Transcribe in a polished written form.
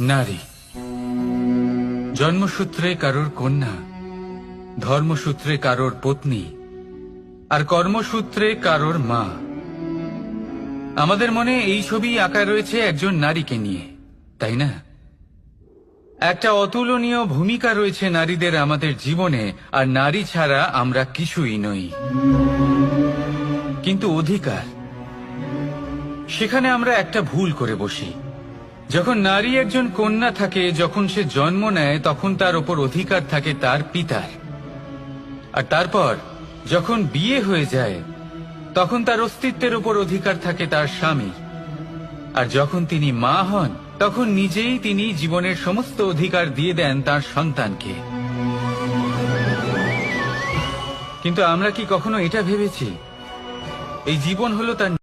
নারী জন্মসূত্রে কারোর কন্যা, ধর্মসূত্রে কারোর পত্নী, আর কর্মসূত্রে কারোর মা। আমাদের মনে এই ছবি আঁকা রয়েছে একজন নারীকে নিয়ে, তাই না? একটা অতুলনীয় ভূমিকা রয়েছে নারীদের আমাদের জীবনে, আর নারী ছাড়া আমরা কিছুই নই। কিন্তু অধিকার, সেখানে আমরা একটা ভুল করে বসি। যখন নারী একজন কন্যা থাকে, যখন সে জন্ম নেয়, তখন তার ওপর অধিকার থাকে তার পিতার। আর তারপর যখন বিয়ে হয়ে যায়, তখন তার অস্তিত্বের উপর অধিকার থাকে তার স্বামীর। আর যখন তিনি মা হন, তখন নিজেই তিনি জীবনের সমস্ত অধিকার দিয়ে দেন তার সন্তানকে। কিন্তু আমরা কি কখনো এটা ভেবেছি এই জীবন হলো তার